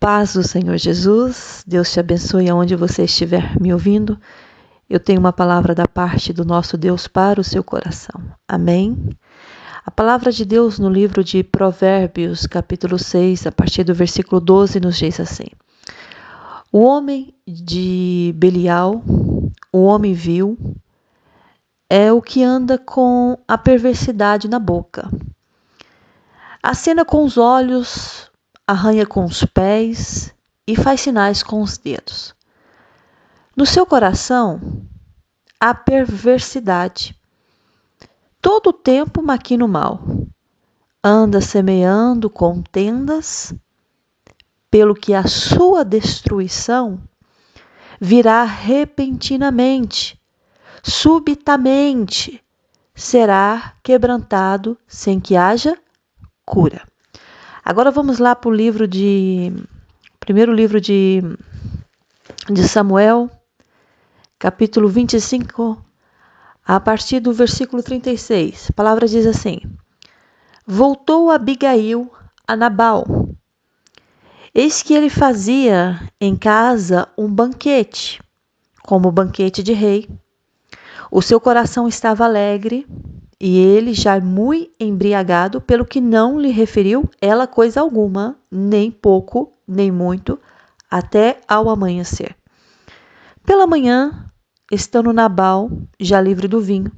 Paz do Senhor Jesus, Deus te abençoe aonde você estiver me ouvindo. Eu tenho uma palavra da parte do nosso Deus para o seu coração. Amém? A palavra de Deus no livro de Provérbios, capítulo 6, a partir do versículo 12, nos diz assim: O homem de Belial, o homem vil, é o que anda com a perversidade na boca. Acena com os olhos, arranha com os pés e faz sinais com os dedos. No seu coração há perversidade. Todo o tempo maquina o mal. Anda semeando contendas, pelo que a sua destruição virá repentinamente, subitamente, será quebrantado sem que haja cura. Agora vamos lá para o primeiro livro de Samuel, capítulo 25, a partir do versículo 36. A palavra diz assim: Voltou Abigail a Nabal. Eis que ele fazia em casa um banquete, como banquete de rei. O seu coração estava alegre, e ele já muito embriagado, pelo que não lhe referiu ela coisa alguma, nem pouco, nem muito, até ao amanhecer. Pela manhã, estando Nabal, já livre do vinho,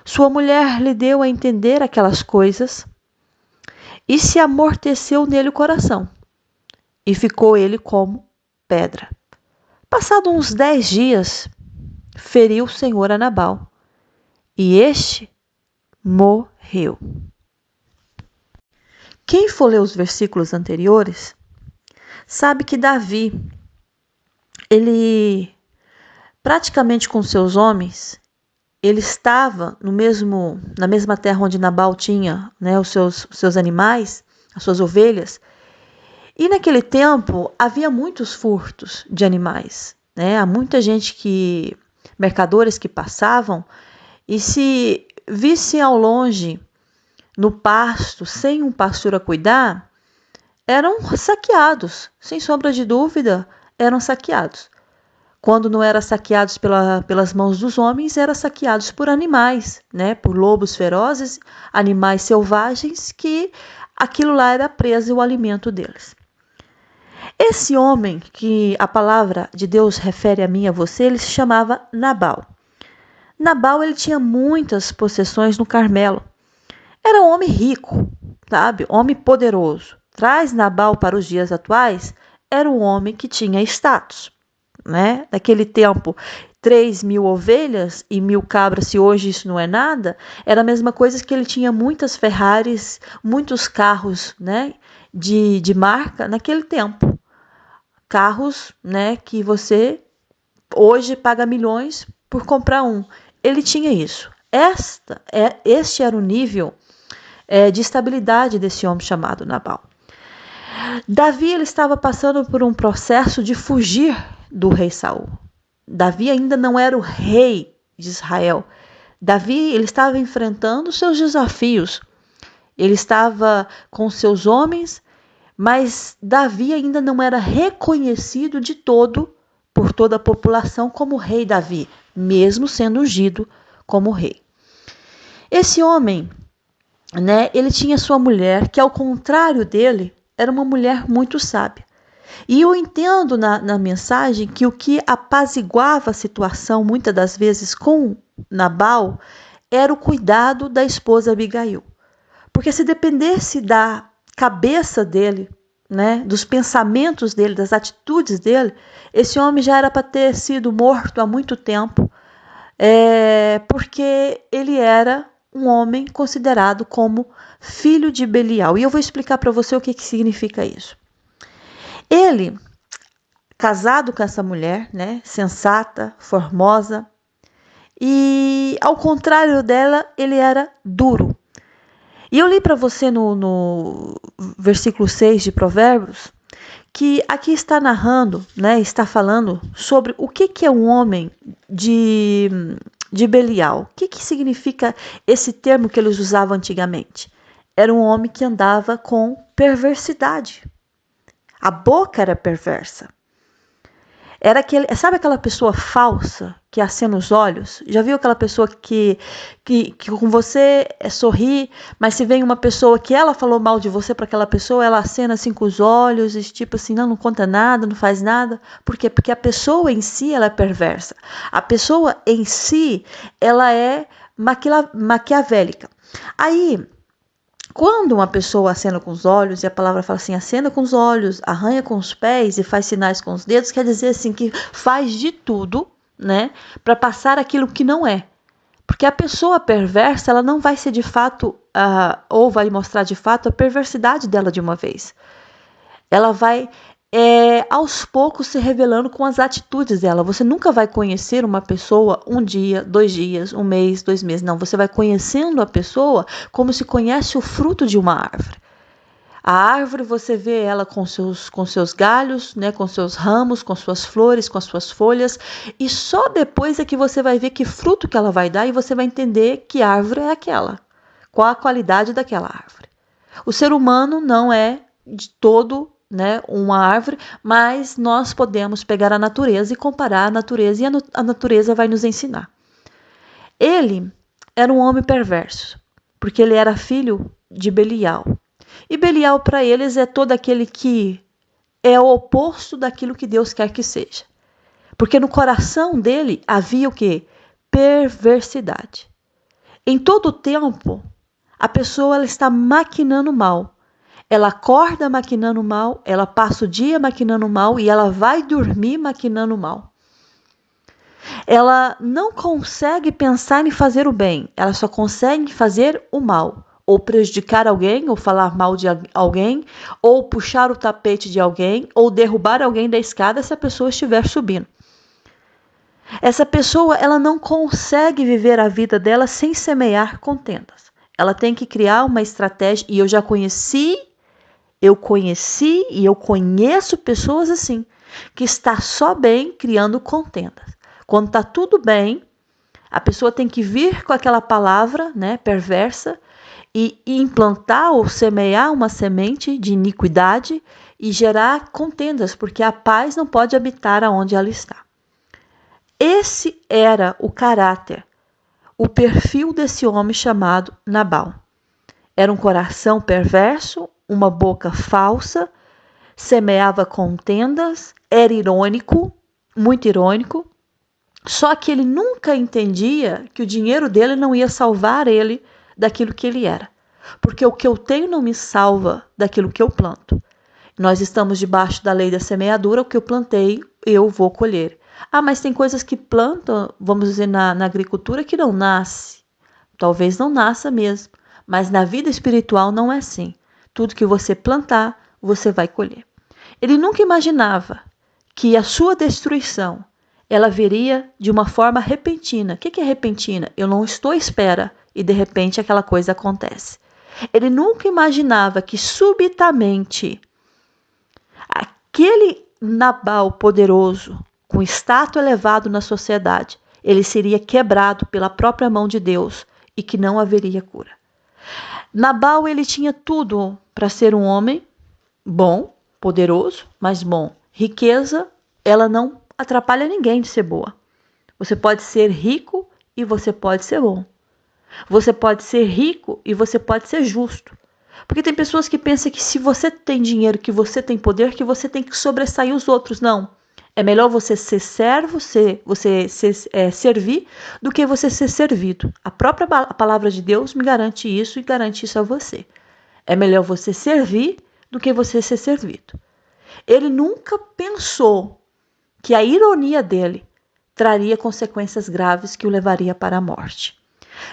sua mulher lhe deu a entender aquelas coisas, e se amorteceu nele o coração, e ficou ele como pedra. Passados uns 10 dias, feriu o Senhor a Nabal, e este morreu. Quem for ler os versículos anteriores, sabe que Davi, ele praticamente com seus homens, ele estava na mesma terra onde Nabal tinha, os seus animais, as suas ovelhas. E naquele tempo havia muitos furtos de animais. Há muita gente mercadores que passavam, e se vissem ao longe, no pasto, sem um pastor a cuidar, eram saqueados. Sem sombra de dúvida, eram saqueados. Quando não eram saqueados pelas mãos dos homens, eram saqueados por animais, por lobos ferozes, animais selvagens, que aquilo lá era presa e o alimento deles. Esse homem, que a palavra de Deus refere a mim e a você, ele se chamava Nabal. Nabal, ele tinha muitas possessões no Carmelo. Era um homem rico, homem poderoso. Traz Nabal para os dias atuais, era um homem que tinha status. Naquele tempo, 3.000 ovelhas e 1.000 cabras, se hoje isso não é nada, era a mesma coisa que ele tinha muitas Ferraris, muitos carros de marca naquele tempo. Carros que você hoje paga milhões por comprar um. Ele tinha isso. Este era o nível de estabilidade desse homem chamado Nabal. Davi, ele estava passando por um processo de fugir do rei Saul. Davi ainda não era o rei de Israel. Davi, ele estava enfrentando seus desafios. Ele estava com seus homens, mas Davi ainda não era reconhecido de todo por toda a população como rei Davi, mesmo sendo ungido como rei. Esse homem, ele tinha sua mulher, que ao contrário dele, era uma mulher muito sábia. E eu entendo na mensagem que o que apaziguava a situação, muitas das vezes, com Nabal, era o cuidado da esposa Abigail. Porque se dependesse da cabeça dele, dos pensamentos dele, das atitudes dele, esse homem já era para ter sido morto há muito tempo, porque ele era um homem considerado como filho de Belial. E eu vou explicar para você o que significa isso. Ele, casado com essa mulher, sensata, formosa, e ao contrário dela, ele era duro. E eu li para você no versículo 6 de Provérbios, que aqui está narrando, está falando sobre o que é um homem de Belial. O que significa esse termo que eles usavam antigamente? Era um homem que andava com perversidade. A boca era perversa. Era sabe aquela pessoa falsa que acena os olhos? Já viu aquela pessoa que com você sorri, mas se vem uma pessoa que ela falou mal de você para aquela pessoa, ela acena assim com os olhos, e tipo assim, não conta nada, não faz nada. Por quê? Porque a pessoa em si, ela é perversa. A pessoa em si, ela é maquiavélica. Aí, quando uma pessoa acena com os olhos, e a palavra fala assim, acena com os olhos, arranha com os pés e faz sinais com os dedos, quer dizer assim que faz de tudo, né, para passar aquilo que não é. Porque a pessoa perversa, ela não vai ser de fato, ou vai mostrar de fato a perversidade dela de uma vez. Ela vai aos poucos se revelando com as atitudes dela. Você nunca vai conhecer uma pessoa um dia, 2 dias, 1 mês, 2 meses. Não, você vai conhecendo a pessoa como se conhece o fruto de uma árvore. A árvore você vê ela com seus galhos, né, com seus ramos, com suas flores, com as suas folhas. E só depois é que você vai ver que fruto que ela vai dar e você vai entender que árvore é aquela. Qual a qualidade daquela árvore. O ser humano não é de todo, né, uma árvore, mas nós podemos pegar a natureza e comparar a natureza, e a natureza vai nos ensinar. Ele era um homem perverso, porque ele era filho de Belial. E Belial para eles é todo aquele que é o oposto daquilo que Deus quer que seja. Porque no coração dele havia o quê? Perversidade. Em todo o tempo, a pessoa ela está maquinando mal. Ela acorda maquinando mal, ela passa o dia maquinando mal e ela vai dormir maquinando mal. Ela não consegue pensar em fazer o bem, ela só consegue fazer o mal. Ou prejudicar alguém, ou falar mal de alguém, ou puxar o tapete de alguém, ou derrubar alguém da escada se a pessoa estiver subindo. Essa pessoa ela não consegue viver a vida dela sem semear contendas. Ela tem que criar uma estratégia, e eu conheci e eu conheço pessoas assim, que está só bem criando contendas. Quando está tudo bem, a pessoa tem que vir com aquela palavra, né, perversa e implantar ou semear uma semente de iniquidade e gerar contendas, porque a paz não pode habitar aonde ela está. Esse era o caráter, o perfil desse homem chamado Nabal. Era um coração perverso, uma boca falsa, semeava contendas, era irônico, muito irônico, só que ele nunca entendia que o dinheiro dele não ia salvar ele daquilo que ele era. Porque o que eu tenho não me salva daquilo que eu planto. Nós estamos debaixo da lei da semeadura, o que eu plantei, eu vou colher. Ah, mas tem coisas que plantam, vamos dizer, na agricultura que não nasce. Talvez não nasça mesmo. Mas na vida espiritual não é assim. Tudo que você plantar, você vai colher. Ele nunca imaginava que a sua destruição, ela viria de uma forma repentina. O que é repentina? Eu não estou à espera e de repente aquela coisa acontece. Ele nunca imaginava que subitamente aquele Nabal poderoso, com status elevado na sociedade, ele seria quebrado pela própria mão de Deus e que não haveria cura. Nabal ele tinha tudo para ser um homem bom, poderoso, mas bom. Riqueza, ela não atrapalha ninguém de ser boa. Você pode ser rico e você pode ser bom. Você pode ser rico e você pode ser justo. Porque tem pessoas que pensam que se você tem dinheiro, que você tem poder, que você tem que sobressair os outros. Não. É melhor você ser servo, servir, do que você ser servido. A própria palavra de Deus me garante isso e garante isso a você. É melhor você servir do que você ser servido. Ele nunca pensou que a ironia dele traria consequências graves que o levaria para a morte.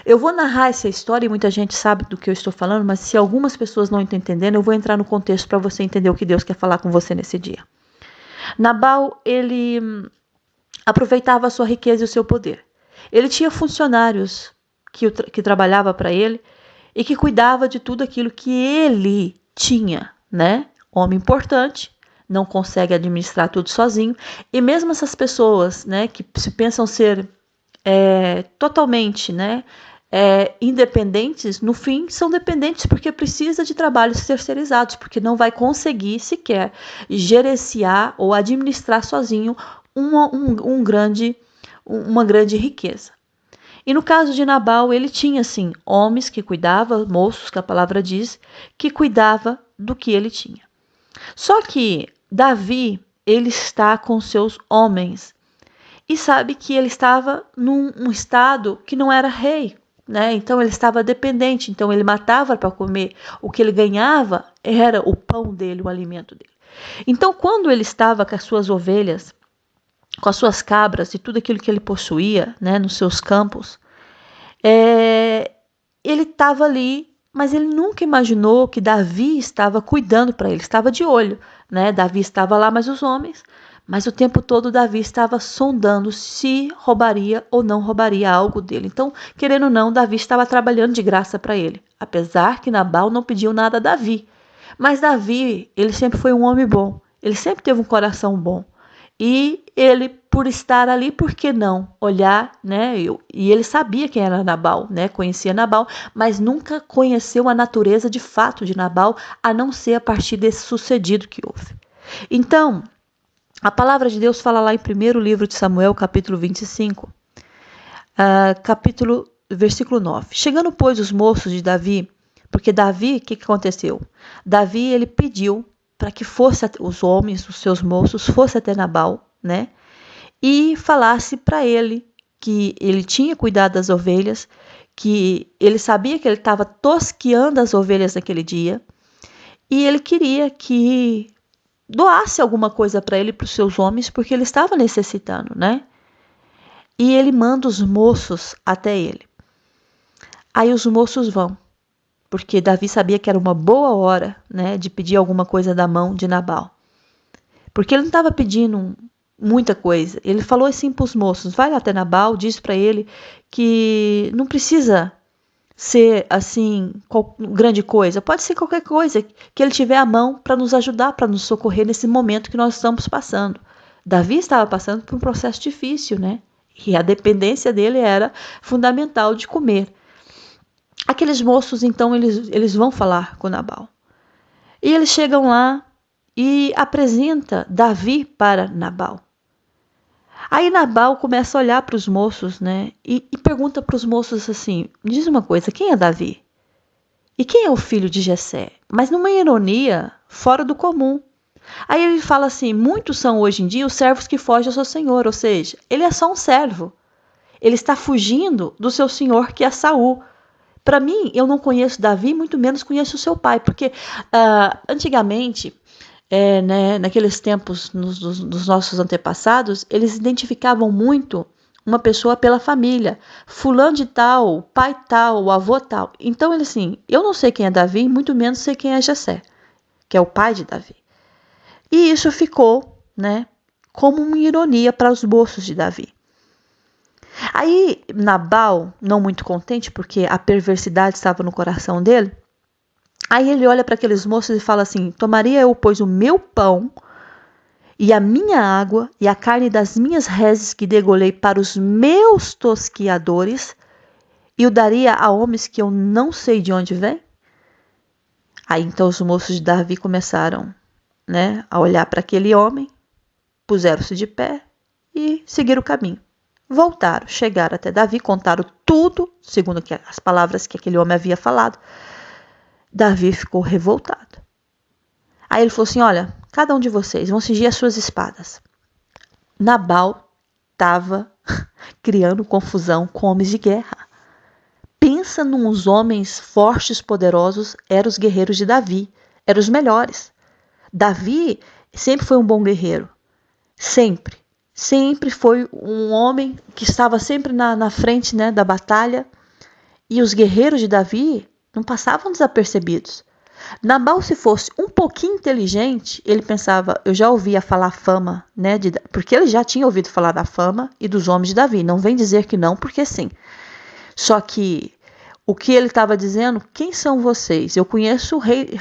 Eu vou narrar essa história e muita gente sabe do que eu estou falando, mas se algumas pessoas não estão entendendo, eu vou entrar no contexto para você entender o que Deus quer falar com você nesse dia. Nabal, ele aproveitava a sua riqueza e o seu poder. Ele tinha funcionários que trabalhavam para ele e que cuidava de tudo aquilo que ele tinha, né? Homem importante, não consegue administrar tudo sozinho. E mesmo essas pessoas, né, que se pensam ser totalmente, né, independentes, no fim, são dependentes porque precisa de trabalhos terceirizados, porque não vai conseguir sequer gerenciar ou administrar sozinho uma grande riqueza. E no caso de Nabal, ele tinha, sim, homens que cuidavam, moços, que a palavra diz, que cuidava do que ele tinha. Só que Davi, ele está com seus homens e sabe que ele estava num estado que não era rei, né? Então ele estava dependente, então ele matava para comer. O que ele ganhava era o pão dele, o alimento dele. Então quando ele estava com as suas ovelhas, com as suas cabras e tudo aquilo que ele possuía, né, nos seus campos, ele estava ali, mas ele nunca imaginou que Davi estava cuidando para ele, estava de olho, né? Davi estava lá, mas o tempo todo Davi estava sondando se roubaria ou não roubaria algo dele. Então, querendo ou não, Davi estava trabalhando de graça para ele, apesar que Nabal não pediu nada a Davi. Mas Davi, ele sempre foi um homem bom, ele sempre teve um coração bom. E ele, por estar ali, por que não olhar, né? E ele sabia quem era Nabal, né? Conhecia Nabal, mas nunca conheceu a natureza de fato de Nabal, a não ser a partir desse sucedido que houve. Então, a palavra de Deus fala lá em 1º livro de Samuel, capítulo 25, versículo 9. Chegando, pois, os moços de Davi, porque Davi, o que aconteceu? Davi, ele pediu para que os homens, os seus moços, fossem até Nabal, né? E falasse para ele que ele tinha cuidado das ovelhas, que ele sabia que ele estava tosqueando as ovelhas naquele dia, e ele queria que doasse alguma coisa para ele, para os seus homens, porque ele estava necessitando, né? E ele manda os moços até ele. Aí os moços vão, porque Davi sabia que era uma boa hora, né, de pedir alguma coisa da mão de Nabal. Porque ele não estava pedindo muita coisa. Ele falou assim para os moços, vai lá até Nabal, diz para ele que não precisa ser assim grande coisa, pode ser qualquer coisa que ele tiver à mão para nos ajudar, para nos socorrer nesse momento que nós estamos passando. Davi estava passando por um processo difícil, né? E a dependência dele era fundamental de comer. Aqueles moços, então, eles vão falar com Nabal. E eles chegam lá e apresenta Davi para Nabal. Aí Nabal começa a olhar para os moços, né? E pergunta para os moços assim, diz uma coisa, quem é Davi? E quem é o filho de Jessé? Mas numa ironia fora do comum. Aí ele fala assim, muitos são hoje em dia os servos que fogem ao seu senhor, ou seja, ele é só um servo. Ele está fugindo do seu senhor, que é Saul. Para mim, eu não conheço Davi, muito menos conheço o seu pai, porque antigamente, né, naqueles tempos dos nossos antepassados, eles identificavam muito uma pessoa pela família. Fulano de tal, pai tal, avô tal. Então, ele assim, eu não sei quem é Davi, muito menos sei quem é Jessé, que é o pai de Davi. E isso ficou, né, como uma ironia para os moços de Davi. Aí Nabal, não muito contente, porque a perversidade estava no coração dele, aí ele olha para aqueles moços e fala assim, tomaria eu, pois, o meu pão e a minha água e a carne das minhas reses que degolei para os meus tosquiadores e o daria a homens que eu não sei de onde vêm? Aí então os moços de Davi começaram, né, a olhar para aquele homem, puseram-se de pé e seguiram o caminho. Voltaram, chegaram até Davi, contaram tudo, segundo as palavras que aquele homem havia falado. Davi ficou revoltado. Aí ele falou assim, olha, cada um de vocês vão cingir as suas espadas. Nabal estava criando confusão com homens de guerra. Pensa nos homens fortes, poderosos, eram os guerreiros de Davi, eram os melhores. Davi sempre foi um bom guerreiro, sempre. Sempre foi um homem que estava sempre na frente, né, da batalha. E os guerreiros de Davi não passavam desapercebidos. Nabal, se fosse um pouquinho inteligente, ele pensava, eu já ouvia falar a fama, né, porque ele já tinha ouvido falar da fama e dos homens de Davi. Não vem dizer que não, porque sim. Só que o que ele estava dizendo, quem são vocês? Eu conheço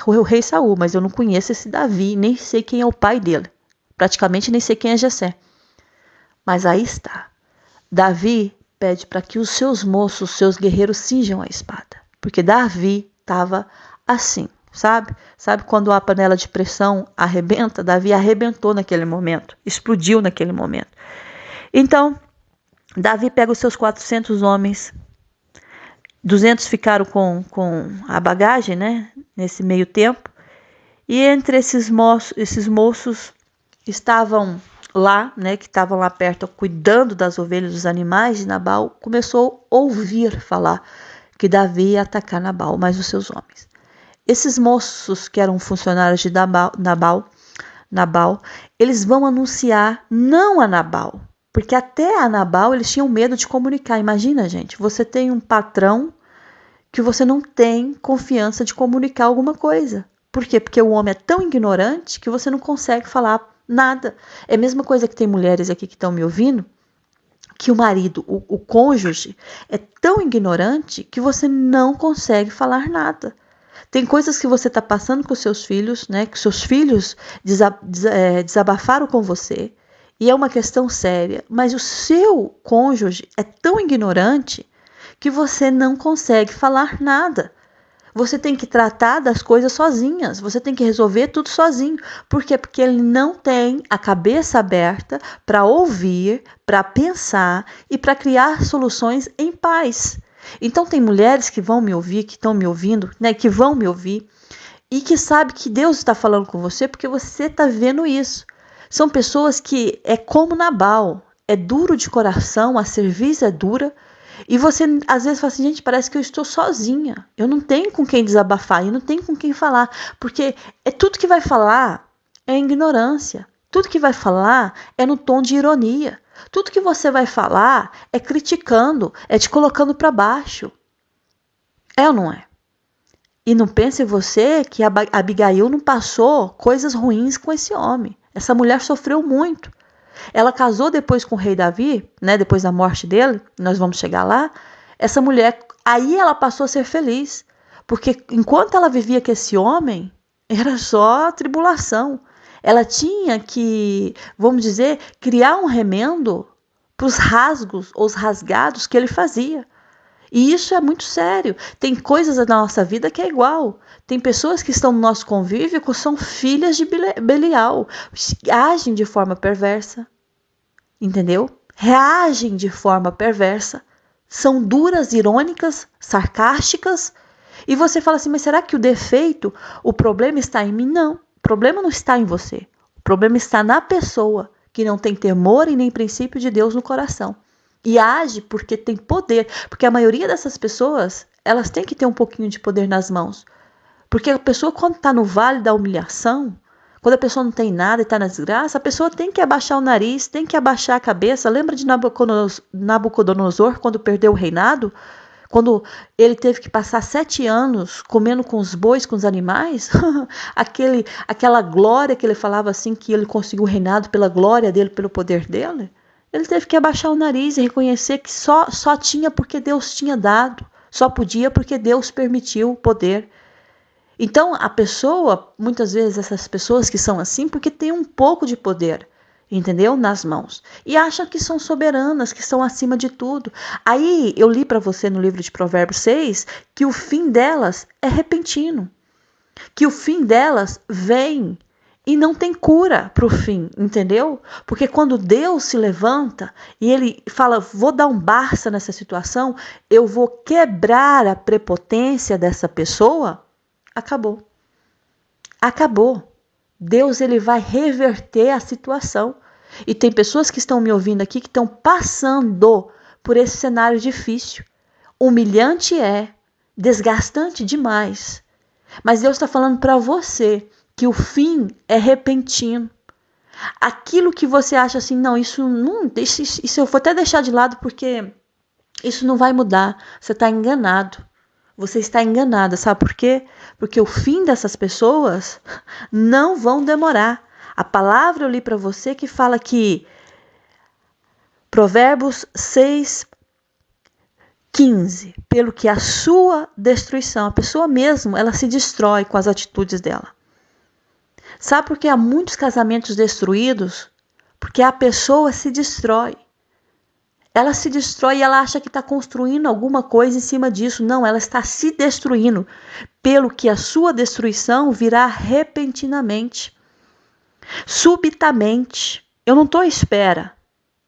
o rei Saul, mas eu não conheço esse Davi, nem sei quem é o pai dele. Praticamente nem sei quem é Jessé. Mas aí está. Davi pede para que os seus moços, os seus guerreiros cinjam a espada. Porque Davi estava assim, sabe? Sabe quando a panela de pressão arrebenta? Davi arrebentou naquele momento, explodiu naquele momento. Então, Davi pega os seus 400 homens, 200 ficaram com a bagagem, né? Nesse meio tempo. E entre esses moços estavam lá, né, que estavam lá perto, cuidando das ovelhas dos animais de Nabal, começou a ouvir falar que Davi ia atacar Nabal, os seus homens. Esses moços que eram funcionários de Nabal, eles vão anunciar não a Nabal, porque até a Nabal eles tinham medo de comunicar. Imagina, gente, você tem um patrão que você não tem confiança de comunicar alguma coisa. Por quê? Porque o homem é tão ignorante que você não consegue falar nada. É a mesma coisa que tem mulheres aqui que estão me ouvindo, que o marido, o cônjuge, é tão ignorante que você não consegue falar nada. Tem coisas que você está passando com os seus filhos, né? Que seus filhos desabafaram com você, e é uma questão séria, mas o seu cônjuge é tão ignorante que você não consegue falar nada. Você tem que tratar das coisas sozinhas, você tem que resolver tudo sozinho. Por quê? Porque ele não tem a cabeça aberta para ouvir, para pensar e para criar soluções em paz. Então tem mulheres que vão me ouvir, que estão me ouvindo, né, que vão me ouvir e que sabem que Deus está falando com você porque você está vendo isso. São pessoas que é como Nabal, é duro de coração, a serviço é dura. E você às vezes fala assim, gente, parece que eu estou sozinha. Eu não tenho com quem desabafar, eu não tenho com quem falar. Porque tudo que vai falar é ignorância. Tudo que vai falar é no tom de ironia. Tudo que você vai falar é criticando, é te colocando para baixo. É ou não é? E não pense você que a Abigail não passou coisas ruins com esse homem. Essa mulher sofreu muito. Ela casou depois com o rei Davi, né, depois da morte dele, nós vamos chegar lá. Essa mulher, aí ela passou a ser feliz, porque enquanto ela vivia com esse homem, era só tribulação. Ela tinha que, vamos dizer, criar um remendo para os rasgos ou os rasgados que ele fazia. E isso é muito sério. Tem coisas na nossa vida que é igual. Tem pessoas que estão no nosso convívio que são filhas de Belial, agem de forma perversa, entendeu? Reagem de forma perversa, são duras, irônicas, sarcásticas, e você fala assim, mas será que o defeito, o problema está em mim? Não, o problema não está em você. O problema está na pessoa que não tem temor e nem princípio de Deus no coração. E age porque tem poder, porque a maioria dessas pessoas, elas têm que ter um pouquinho de poder nas mãos. Porque a pessoa, quando está no vale da humilhação, quando a pessoa não tem nada e está na desgraça, a pessoa tem que abaixar o nariz, tem que abaixar a cabeça. Lembra de Nabucodonosor, quando perdeu o reinado? Quando ele teve que passar 7 anos comendo com os bois, com os animais? Aquela glória que ele falava assim, que ele conseguiu o reinado pela glória dele, pelo poder dele. Ele teve que abaixar o nariz e reconhecer que só tinha porque Deus tinha dado. Só podia porque Deus permitiu o poder. Então, a pessoa, muitas vezes essas pessoas que são assim, porque tem um pouco de poder, entendeu? Nas mãos. E acham que são soberanas, que são acima de tudo. Aí, eu li para você no livro de Provérbios 6, que o fim delas é repentino. Que o fim delas vem e não tem cura para o fim, entendeu? Porque quando Deus se levanta e ele fala, vou dar um basta nessa situação, eu vou quebrar a prepotência dessa pessoa, acabou. Acabou. Deus ele vai reverter a situação. E tem pessoas que estão me ouvindo aqui que estão passando por esse cenário difícil. Humilhante é, desgastante demais. Mas Deus está falando para você que o fim é repentino. Aquilo que você acha assim, não, isso eu vou até deixar de lado porque isso não vai mudar. Você está enganado. Você está enganada, sabe por quê? Porque o fim dessas pessoas não vão demorar. A palavra eu li para você que fala que Provérbios 6:15, pelo que a sua destruição, a pessoa mesmo, ela se destrói com as atitudes dela. Sabe por que há muitos casamentos destruídos? Porque a pessoa se destrói. Ela se destrói e ela acha que está construindo alguma coisa em cima disso. Não, ela está se destruindo, pelo que a sua destruição virá repentinamente, subitamente. Eu não estou à espera,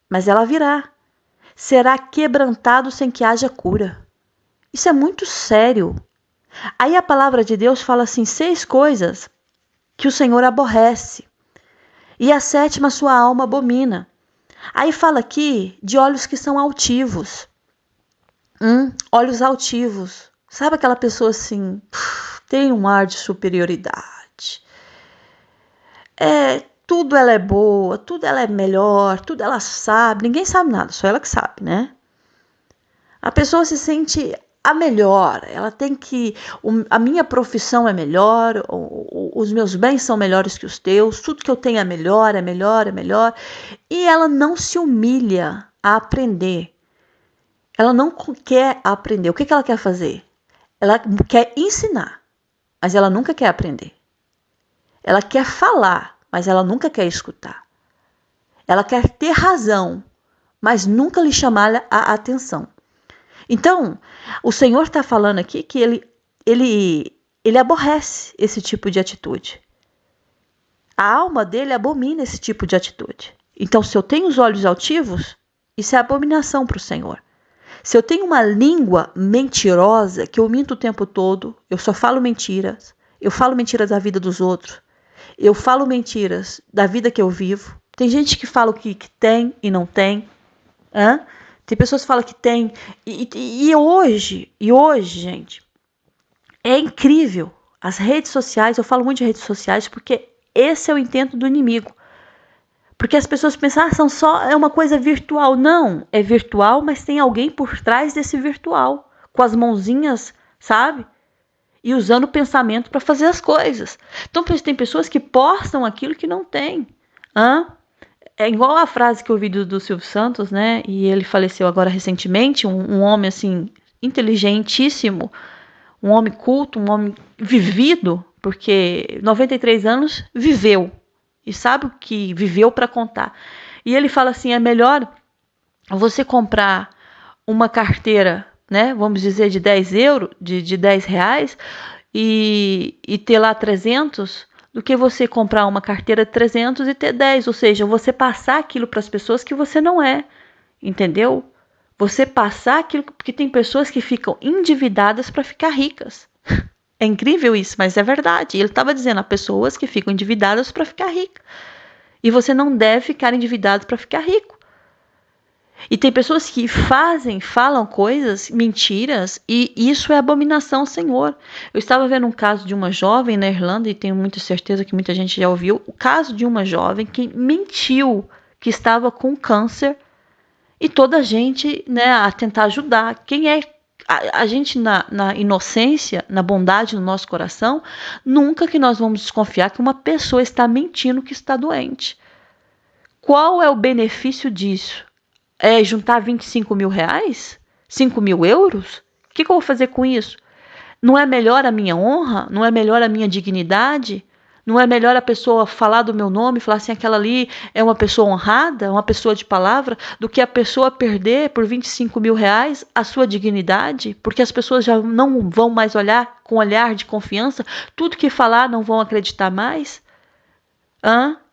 mas ela virá. Será quebrantado sem que haja cura. Isso é muito sério. Aí a palavra de Deus fala assim, 6 coisas que o Senhor aborrece, e a 7ª sua alma abomina. Aí fala aqui de olhos que são altivos. Olhos altivos. Sabe aquela pessoa assim, tem um ar de superioridade. Tudo ela é boa, tudo ela é melhor, tudo ela sabe. Ninguém sabe nada, só ela que sabe, né? A pessoa se sente a melhor. Ela tem que... a minha profissão é melhor, os meus bens são melhores que os teus, tudo que eu tenho é melhor, é melhor, é melhor. E ela não se humilha a aprender. Ela não quer aprender. O que ela quer fazer? Ela quer ensinar, mas ela nunca quer aprender. Ela quer falar, mas ela nunca quer escutar. Ela quer ter razão, mas nunca lhe chamar a atenção. Então, o Senhor está falando aqui que ele aborrece esse tipo de atitude. A alma dele abomina esse tipo de atitude. Então, se eu tenho os olhos altivos, isso é abominação para o Senhor. Se eu tenho uma língua mentirosa, que eu minto o tempo todo, eu só falo mentiras, eu falo mentiras da vida dos outros, eu falo mentiras da vida que eu vivo. Tem gente que fala o que tem e não tem. Tem pessoas que falam que tem. E hoje, gente, é incrível. As redes sociais, eu falo muito de redes sociais porque esse é o intento do inimigo. Porque as pessoas pensam, é uma coisa virtual. Não, é virtual, mas tem alguém por trás desse virtual. Com as mãozinhas, sabe? E usando o pensamento para fazer as coisas. Então tem pessoas que postam aquilo que não tem. É igual a frase que eu ouvi do Silvio Santos, né? E ele faleceu agora recentemente, um homem assim, inteligentíssimo, um homem culto, um homem vivido, porque 93 anos viveu. E sabe o que viveu para contar. E ele fala assim, é melhor você comprar uma carteira, né? Vamos dizer, de 10 euros, de 10 reais, e ter lá 300, do que você comprar uma carteira de 300 e ter 10. Ou seja, você passar aquilo para as pessoas que você não é. Entendeu? Você passar aquilo, porque tem pessoas que ficam endividadas para ficar ricas. É incrível isso, mas é verdade. Ele estava dizendo a pessoas que ficam endividadas para ficar rica. E você não deve ficar endividado para ficar rico. E tem pessoas que falam coisas, mentiras, e isso é abominação ao Senhor. Eu estava vendo um caso de uma jovem na Irlanda, e tenho muita certeza que muita gente já ouviu, o caso de uma jovem que mentiu que estava com câncer, e toda a gente, né, a tentar ajudar. Quem é a gente na inocência, na bondade no nosso coração, nunca que nós vamos desconfiar que uma pessoa está mentindo que está doente. Qual é o benefício disso? É juntar 25 mil reais? 5 mil euros? O que eu vou fazer com isso? Não é melhor a minha honra? Não é melhor a minha dignidade? Não é melhor a pessoa falar do meu nome, falar assim, aquela ali é uma pessoa honrada, uma pessoa de palavra, do que a pessoa perder por 25 mil reais a sua dignidade? Porque as pessoas já não vão mais olhar com olhar de confiança, tudo que falar não vão acreditar mais?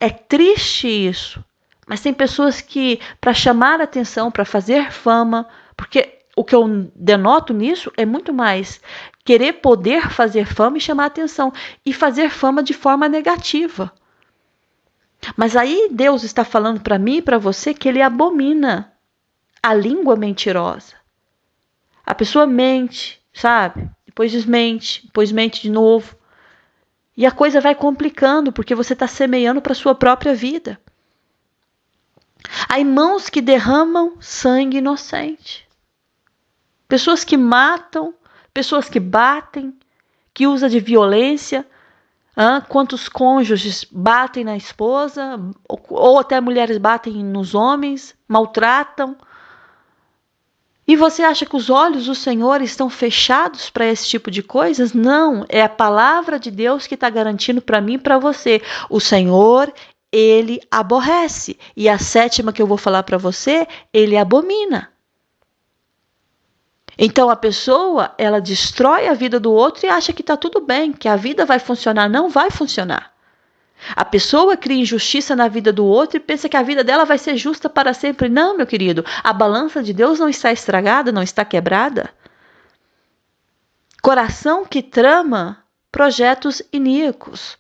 É triste isso. Mas tem pessoas que, para chamar atenção, para fazer fama, porque o que eu denoto nisso é muito mais querer poder fazer fama e chamar atenção, e fazer fama de forma negativa. Mas aí Deus está falando para mim e para você que ele abomina a língua mentirosa. A pessoa mente, sabe? Depois desmente, depois mente de novo. E a coisa vai complicando, porque você está semeando para a sua própria vida. Há mãos que derramam sangue inocente. Pessoas que matam, pessoas que batem, que usam de violência. Quantos cônjuges batem na esposa, ou até mulheres batem nos homens, maltratam. E você acha que os olhos do Senhor estão fechados para esse tipo de coisas? Não, é a palavra de Deus que está garantindo para mim e para você. O Senhor, ele aborrece. E a sétima que eu vou falar para você, ele abomina. Então a pessoa, ela destrói a vida do outro e acha que está tudo bem, que a vida vai funcionar. Não vai funcionar. A pessoa cria injustiça na vida do outro e pensa que a vida dela vai ser justa para sempre. Não, meu querido, a balança de Deus não está estragada, não está quebrada. Coração que trama projetos iníquos.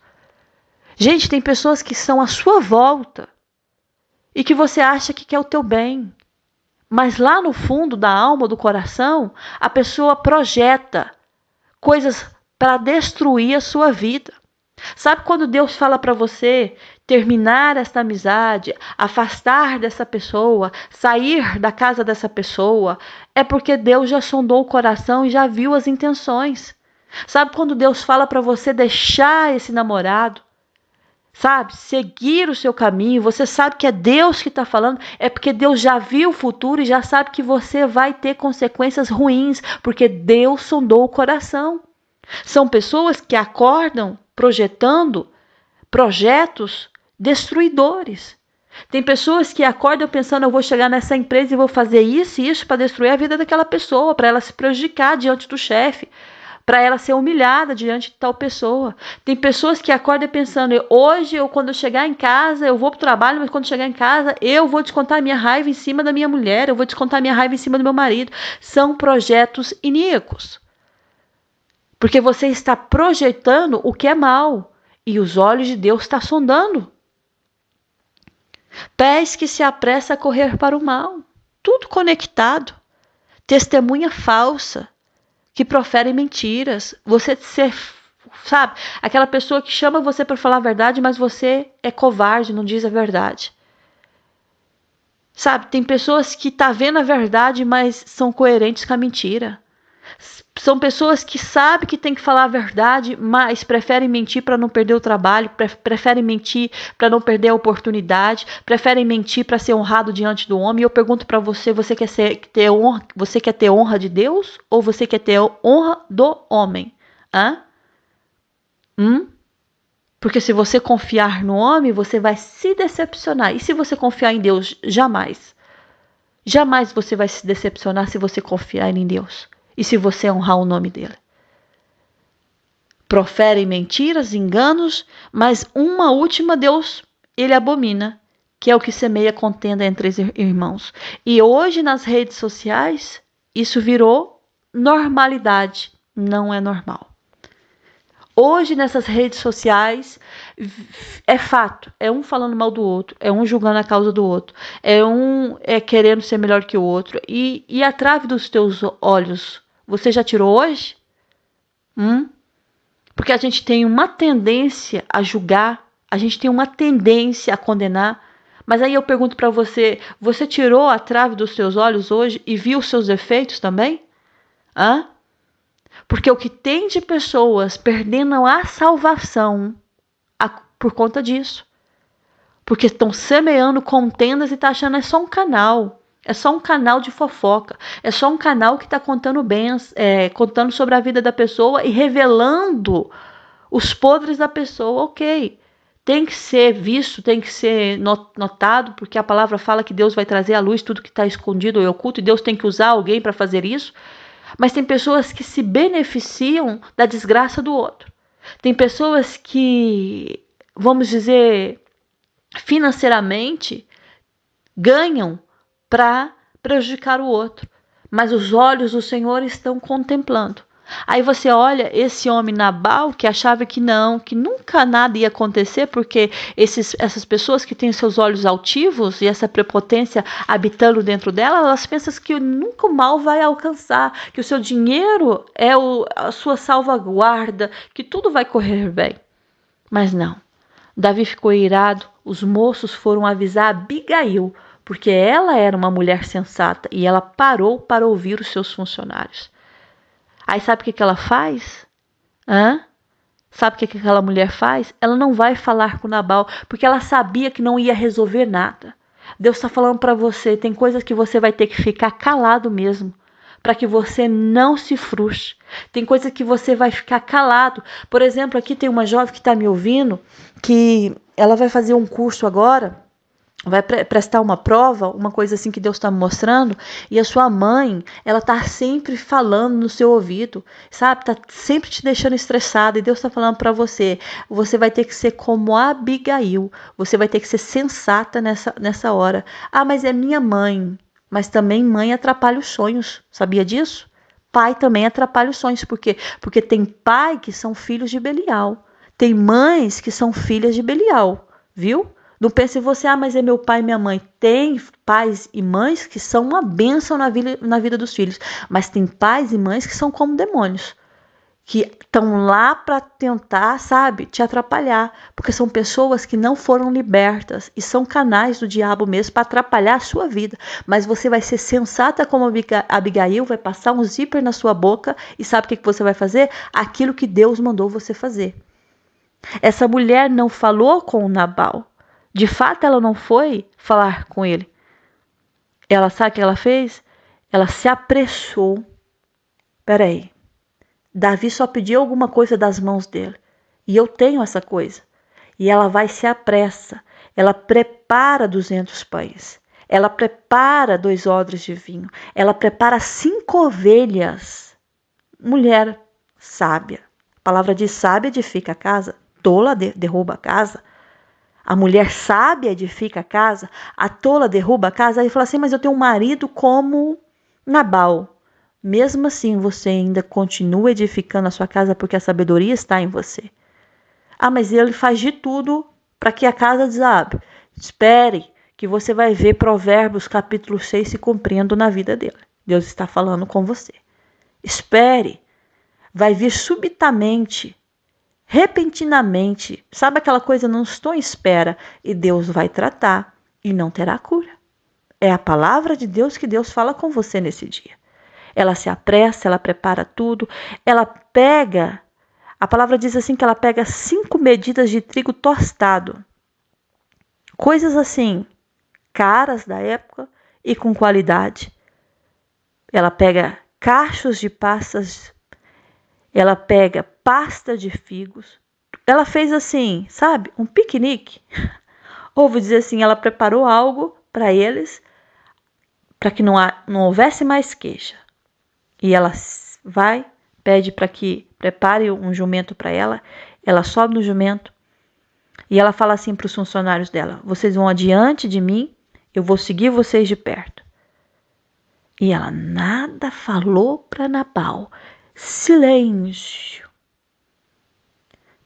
Gente, tem pessoas que são à sua volta e que você acha que quer o teu bem. Mas lá no fundo da alma, do coração, a pessoa projeta coisas para destruir a sua vida. Sabe quando Deus fala para você terminar esta amizade, afastar dessa pessoa, sair da casa dessa pessoa? É porque Deus já sondou o coração e já viu as intenções. Sabe quando Deus fala para você deixar esse namorado? Sabe, seguir o seu caminho, você sabe que é Deus que está falando, é porque Deus já viu o futuro e já sabe que você vai ter consequências ruins, porque Deus sondou o coração. São pessoas que acordam projetando projetos destruidores. Tem pessoas que acordam pensando, eu vou chegar nessa empresa e vou fazer isso e isso para destruir a vida daquela pessoa, para ela se prejudicar diante do chefe, para ela ser humilhada diante de tal pessoa. Tem pessoas que acordam pensando, hoje, quando eu chegar em casa, eu vou para o trabalho, mas quando chegar em casa, eu vou descontar a minha raiva em cima da minha mulher, eu vou descontar a minha raiva em cima do meu marido. São projetos iníquos. Porque você está projetando o que é mal e os olhos de Deus estão sondando. Pés que se apressa a correr para o mal, tudo conectado. Testemunha falsa, que profere mentiras. Você sabe, aquela pessoa que chama você para falar a verdade, mas você é covarde, não diz a verdade. Sabe, tem pessoas que estão vendo a verdade, mas são coerentes com a mentira. São pessoas que sabem que tem que falar a verdade, mas preferem mentir para não perder o trabalho, preferem mentir para não perder a oportunidade, preferem mentir para ser honrado diante do homem. E eu pergunto para você, você quer ter honra de Deus ou você quer ter honra do homem? Porque se você confiar no homem, você vai se decepcionar. E se você confiar em Deus, jamais. Jamais você vai se decepcionar se você confiar em Deus. E se você honrar o nome dele. Proferem mentiras, enganos, mas uma última Deus, ele abomina, que é o que semeia contenda entre os irmãos. E hoje nas redes sociais, isso virou normalidade, não é normal. Hoje nessas redes sociais, é fato, é um falando mal do outro, é um julgando a causa do outro, é um querendo ser melhor que o outro. E a trave dos teus olhos, você já tirou hoje? Porque a gente tem uma tendência a julgar, a gente tem uma tendência a condenar. Mas aí eu pergunto para você, você tirou a trave dos seus olhos hoje e viu os seus defeitos também? Porque o que tem de pessoas perdendo a salvação por conta disso. Porque estão semeando contendas e estão achando que é só um canal. É só um canal de fofoca. É só um canal que está contando contando sobre a vida da pessoa e revelando os podres da pessoa. Ok. Tem que ser visto, tem que ser notado, porque a palavra fala que Deus vai trazer à luz tudo que está escondido e oculto, e Deus tem que usar alguém para fazer isso. Mas tem pessoas que se beneficiam da desgraça do outro. Tem pessoas que, vamos dizer, financeiramente, ganham para prejudicar o outro. Mas os olhos do Senhor estão contemplando. Aí você olha esse homem Nabal que achava que não, que nunca nada ia acontecer, porque essas pessoas que têm seus olhos altivos e essa prepotência habitando dentro dela, elas pensam que nunca o mal vai alcançar, que o seu dinheiro é a sua salvaguarda, que tudo vai correr bem. Mas não. Davi ficou irado, os moços foram avisar Abigail, porque ela era uma mulher sensata e ela parou para ouvir os seus funcionários. Aí sabe o que ela faz? Sabe o que aquela mulher faz? Ela não vai falar com Nabal, porque ela sabia que não ia resolver nada. Deus está falando para você, tem coisas que você vai ter que ficar calado mesmo, para que você não se frustre. Tem coisas que você vai ficar calado. Por exemplo, aqui tem uma jovem que está me ouvindo, que ela vai fazer um curso agora, vai prestar uma prova, uma coisa assim que Deus está mostrando, e a sua mãe, ela tá sempre falando no seu ouvido, sabe? Tá sempre te deixando estressada, e Deus está falando para você, você vai ter que ser como Abigail, você vai ter que ser sensata nessa hora. Ah, mas é minha mãe. Mas também mãe atrapalha os sonhos, sabia disso? Pai também atrapalha os sonhos, por quê? Porque tem pai que são filhos de Belial, tem mães que são filhas de Belial, viu? Não pense você, mas é meu pai e minha mãe. Tem pais e mães que são uma bênção na vida dos filhos. Mas tem pais e mães que são como demônios. Que estão lá para tentar, sabe, te atrapalhar. Porque são pessoas que não foram libertas. E são canais do diabo mesmo para atrapalhar a sua vida. Mas você vai ser sensata como Abigail, vai passar um zíper na sua boca. E sabe o que você vai fazer? Aquilo que Deus mandou você fazer. Essa mulher não falou com Nabal. De fato, ela não foi falar com ele. Ela sabe o que ela fez? Ela se apressou. Peraí, Davi só pediu alguma coisa das mãos dele. E eu tenho essa coisa. E ela vai se apressa. Ela prepara 200 pães. Ela prepara 2 odres de vinho. Ela prepara 5 ovelhas. Mulher sábia. A palavra diz sábia edifica a casa. Tola derruba a casa. A mulher sábia edifica a casa, a tola derruba a casa. Aí fala assim, mas eu tenho um marido como Nabal. Mesmo assim, você ainda continua edificando a sua casa porque a sabedoria está em você. Ah, mas ele faz de tudo para que a casa desabe. Espere que você vai ver Provérbios capítulo 6 se cumprindo na vida dele. Deus está falando com você. Espere. Vai vir subitamente, repentinamente, sabe aquela coisa, não estou em espera, e Deus vai tratar e não terá cura. É a palavra de Deus que Deus fala com você nesse dia. Ela se apressa, ela prepara tudo, ela pega, a palavra diz assim que ela pega 5 medidas de trigo tostado. Coisas assim, caras da época e com qualidade. Ela pega cachos de passas, ela pega pasta de figos. Ela fez assim, sabe, um piquenique. Ou vou dizer assim, ela preparou algo para eles, para que não houvesse mais queixa. E ela vai, pede para que prepare um jumento para ela. Ela sobe no jumento e ela fala assim para os funcionários dela: vocês vão adiante de mim, eu vou seguir vocês de perto. E ela nada falou para Nabal. Silêncio.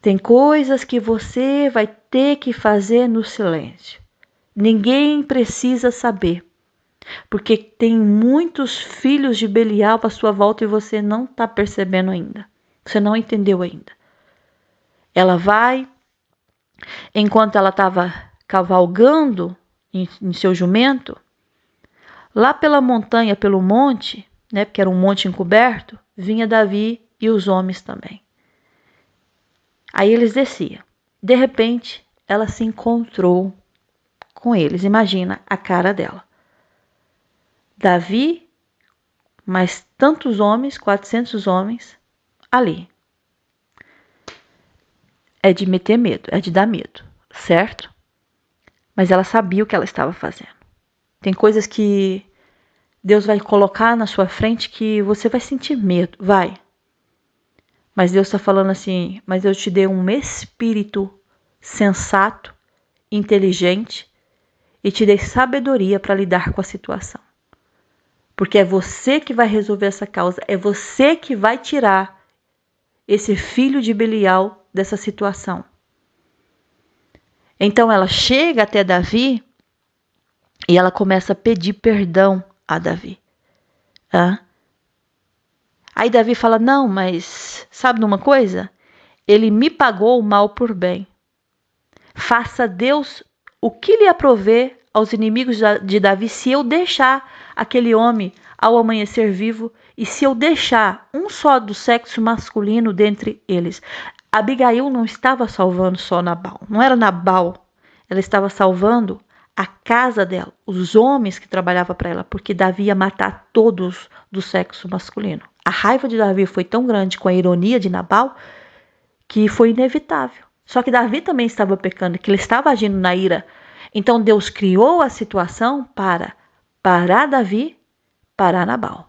Tem coisas que você vai ter que fazer no silêncio. Ninguém precisa saber. Porque tem muitos filhos de Belial à sua volta e você não está percebendo ainda. Você não entendeu ainda. Ela vai, enquanto ela estava cavalgando em seu jumento, lá pela montanha, pelo monte, né, porque era um monte encoberto, vinha Davi e os homens também. Aí eles desciam. De repente, ela se encontrou com eles. Imagina a cara dela. Davi, mais tantos homens, 400 homens, ali. É de meter medo, é de dar medo, certo? Mas ela sabia o que ela estava fazendo. Tem coisas que Deus vai colocar na sua frente que você vai sentir medo, vai. Mas Deus está falando assim, mas eu te dei um espírito sensato, inteligente e te dei sabedoria para lidar com a situação. Porque é você que vai resolver essa causa, é você que vai tirar esse filho de Belial dessa situação. Então ela chega até Davi e ela começa a pedir perdão a Davi. Aí Davi fala, não, mas sabe de uma coisa? Ele me pagou o mal por bem. Faça Deus o que lhe aprover aos inimigos de Davi se eu deixar aquele homem ao amanhecer vivo e se eu deixar um só do sexo masculino dentre eles. Abigail não estava salvando só Nabal, não era Nabal. Ela estava salvando a casa dela, os homens que trabalhavam para ela, porque Davi ia matar todos do sexo masculino. A raiva de Davi foi tão grande com a ironia de Nabal que foi inevitável. Só que Davi também estava pecando, que ele estava agindo na ira. Então Deus criou a situação para parar Davi, parar Nabal.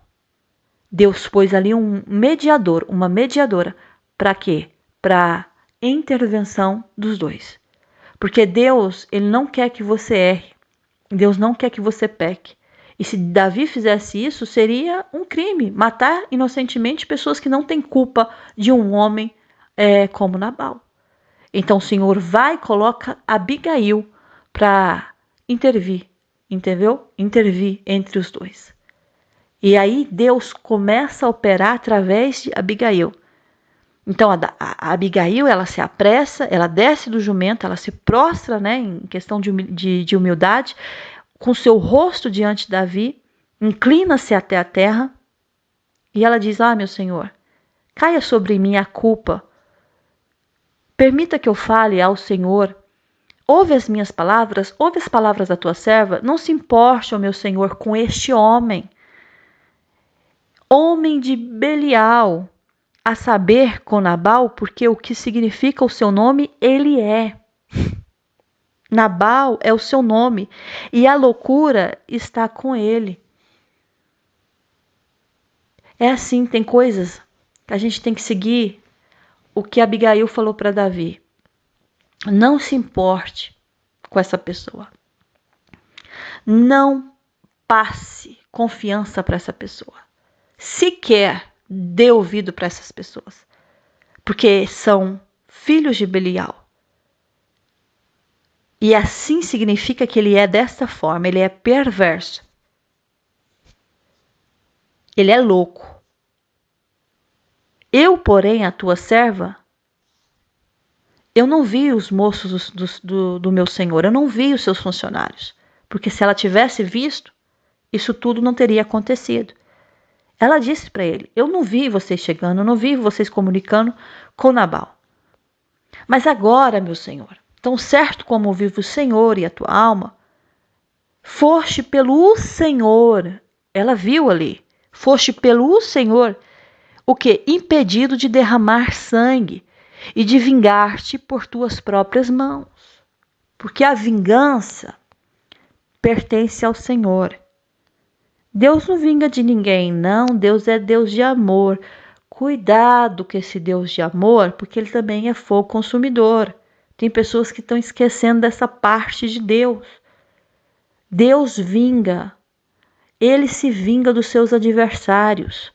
Deus pôs ali um mediador, uma mediadora. Para quê? Para intervenção dos dois. Porque Deus, ele não quer que você erre. Deus não quer que você peque. E se Davi fizesse isso, seria um crime. Matar inocentemente pessoas que não têm culpa de um homem como Nabal. Então o Senhor vai e coloca Abigail para intervir, entendeu? Intervir entre os dois. E aí Deus começa a operar através de Abigail. Então a Abigail, ela se apressa, ela desce do jumento, ela se prostra, né, em questão de humildade, com seu rosto diante de Davi, inclina-se até a terra e ela diz: meu Senhor, caia sobre mim a culpa. Permita que eu fale ao Senhor. Ouve as minhas palavras, ouve as palavras da tua serva. Não se importe, ó meu Senhor, com este homem. Homem de Belial, a saber, com Nabal, porque o que significa o seu nome, ele é. Nabal é o seu nome e a loucura está com ele. É assim, tem coisas que a gente tem que seguir o que Abigail falou para Davi. Não se importe com essa pessoa. Não passe confiança para essa pessoa. Sequer dê ouvido para essas pessoas. Porque são filhos de Belial. E assim significa que ele é dessa forma, ele é perverso. Ele é louco. Eu, porém, a tua serva, eu não vi os moços do meu senhor, eu não vi os seus funcionários. Porque se ela tivesse visto, isso tudo não teria acontecido. Ela disse para ele: eu não vi vocês chegando, eu não vi vocês comunicando com Nabal. Mas agora, meu senhor, tão certo como vive o Senhor e a tua alma, foste pelo Senhor, ela viu ali, foste pelo Senhor, o que? Impedido de derramar sangue e de vingar-te por tuas próprias mãos. Porque a vingança pertence ao Senhor. Deus não vinga de ninguém, não. Deus é Deus de amor. Cuidado com esse Deus de amor, porque ele também é fogo consumidor. Tem pessoas que estão esquecendo dessa parte de Deus. Deus vinga. Ele se vinga dos seus adversários.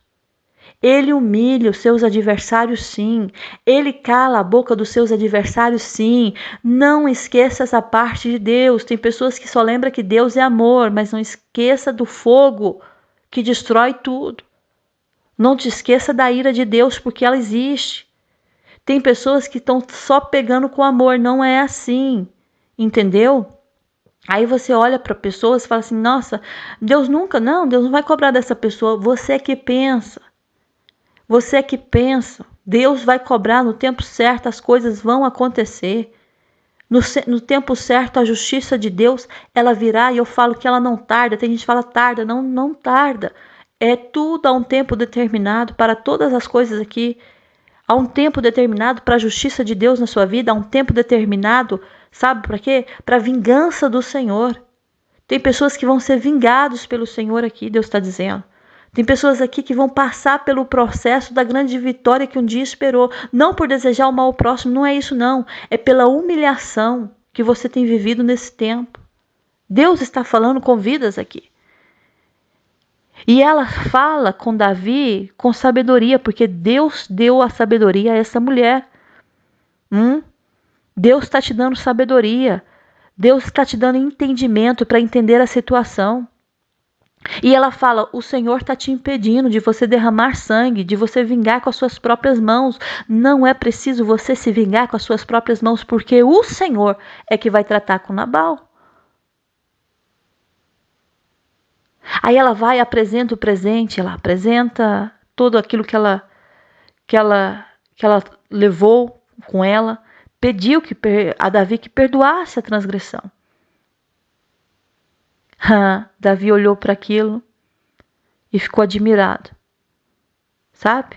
Ele humilha os seus adversários, sim. Ele cala a boca dos seus adversários, sim. Não esqueça essa parte de Deus. Tem pessoas que só lembram que Deus é amor, mas não esqueça do fogo que destrói tudo. Não te esqueça da ira de Deus, porque ela existe. Tem pessoas que estão só pegando com amor. Não é assim. Entendeu? Aí você olha para pessoas e fala assim: nossa, Deus nunca, não, Deus não vai cobrar dessa pessoa. Você é que pensa. Você é que pensa. Deus vai cobrar no tempo certo, as coisas vão acontecer. No tempo certo, a justiça de Deus, ela virá, e eu falo que ela não tarda. Tem gente que fala tarda, não tarda. É tudo a um tempo determinado para todas as coisas aqui. Há um tempo determinado para a justiça de Deus na sua vida, há um tempo determinado, sabe para quê? Para a vingança do Senhor. Tem pessoas que vão ser vingados pelo Senhor aqui, Deus está dizendo. Tem pessoas aqui que vão passar pelo processo da grande vitória que um dia esperou. Não por desejar o mal ao próximo, não é isso não. É pela humilhação que você tem vivido nesse tempo. Deus está falando com vidas aqui. E ela fala com Davi com sabedoria, porque Deus deu a sabedoria a essa mulher. Deus está te dando sabedoria. Deus está te dando entendimento para entender a situação. E ela fala: o Senhor está te impedindo de você derramar sangue, de você vingar com as suas próprias mãos. Não é preciso você se vingar com as suas próprias mãos, porque o Senhor é que vai tratar com Nabal. Aí ela vai e apresenta o presente, ela apresenta tudo aquilo que ela levou com ela, pediu a Davi que perdoasse a transgressão. Davi olhou para aquilo e ficou admirado, sabe?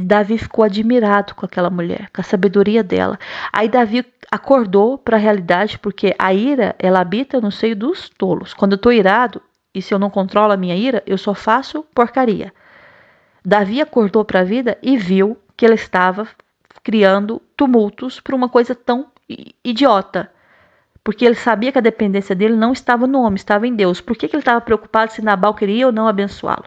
Davi ficou admirado com aquela mulher, com a sabedoria dela. Aí Davi acordou para a realidade, porque a ira, ela habita no seio dos tolos. Quando eu estou irado, e se eu não controlo a minha ira, eu só faço porcaria. Davi acordou para a vida e viu que ele estava criando tumultos por uma coisa tão idiota. Porque ele sabia que a dependência dele não estava no homem, estava em Deus. Por que ele estava preocupado se Nabal queria ou não abençoá-lo?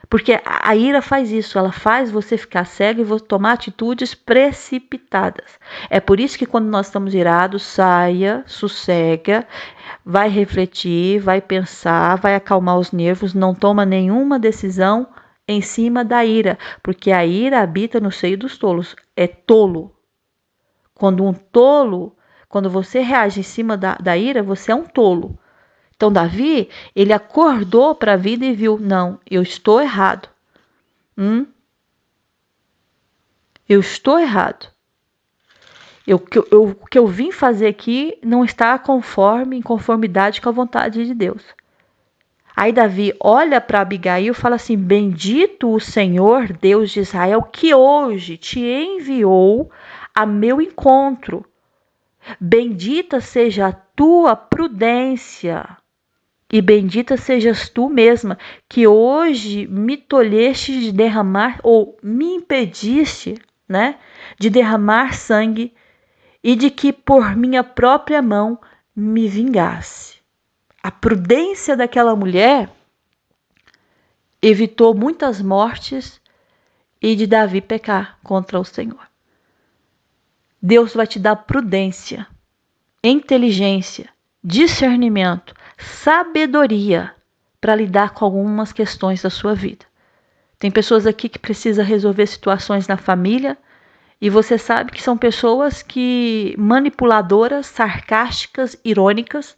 Porque a ira faz isso, ela faz você ficar cego e tomar atitudes precipitadas. É por isso que quando nós estamos irados, saia, sossega, vai refletir, vai pensar, vai acalmar os nervos, não toma nenhuma decisão em cima da ira, porque a ira habita no seio dos tolos. É tolo. Quando você reage em cima da ira, você é um tolo. Então Davi, ele acordou para a vida e viu, não, eu estou errado. Eu estou errado. O que eu vim fazer aqui não está em conformidade com a vontade de Deus. Aí Davi olha para Abigail e fala assim, bendito o Senhor, Deus de Israel, que hoje te enviou a meu encontro. Bendita seja a tua prudência. E bendita sejas tu mesma, que hoje me tolheste de derramar, ou me impediste, né, de derramar sangue, e de que por minha própria mão me vingasse. A prudência daquela mulher evitou muitas mortes e de Davi pecar contra o Senhor. Deus vai te dar prudência, inteligência, discernimento, sabedoria para lidar com algumas questões da sua vida. Tem pessoas aqui que precisam resolver situações na família e você sabe que são pessoas que manipuladoras, sarcásticas, irônicas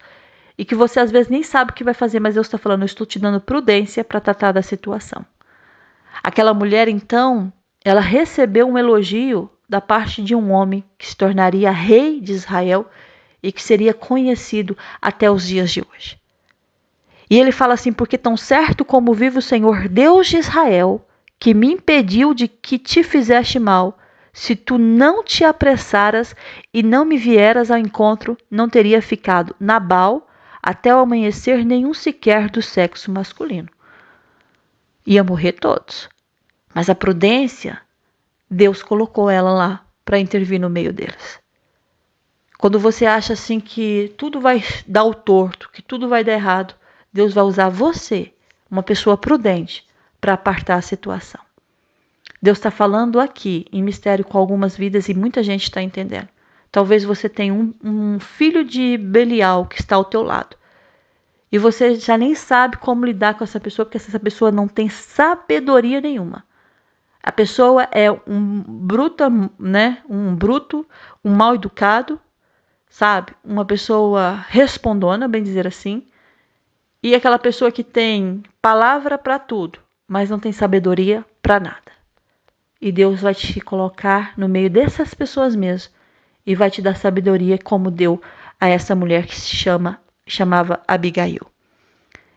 e que você às vezes nem sabe o que vai fazer, mas Deus está falando, eu estou te dando prudência para tratar da situação. Aquela mulher então, ela recebeu um elogio da parte de um homem que se tornaria rei de Israel e que seria conhecido até os dias de hoje. E ele fala assim, porque tão certo como vive o Senhor Deus de Israel, que me impediu de que te fizeste mal, se tu não te apressaras e não me vieras ao encontro, não teria ficado Nabal até o amanhecer nenhum sequer do sexo masculino. Ia morrer todos. Mas a prudência, Deus colocou ela lá para intervir no meio deles. Quando você acha assim que tudo vai dar o torto, que tudo vai dar errado, Deus vai usar você, uma pessoa prudente, para apartar a situação. Deus está falando aqui em mistério com algumas vidas e muita gente está entendendo. Talvez você tenha um filho de Belial que está ao teu lado. E você já nem sabe como lidar com essa pessoa, porque essa pessoa não tem sabedoria nenhuma. A pessoa é um bruto, um mal educado, sabe? Uma pessoa respondona, bem dizer assim. E aquela pessoa que tem palavra para tudo, mas não tem sabedoria para nada. E Deus vai te colocar no meio dessas pessoas mesmo e vai te dar sabedoria como deu a essa mulher que chamava Abigail.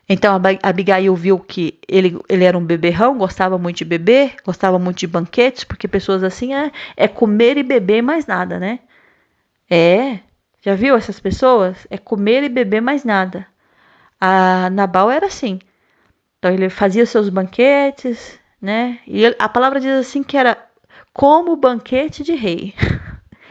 Então Abigail viu que ele era um beberrão, gostava muito de beber, gostava muito de banquetes, porque pessoas assim é comer e beber mais nada, né? Já viu essas pessoas? É comer e beber mais nada. A Nabal era assim. Então ele fazia seus banquetes, né? E a palavra diz assim que era como o banquete de rei.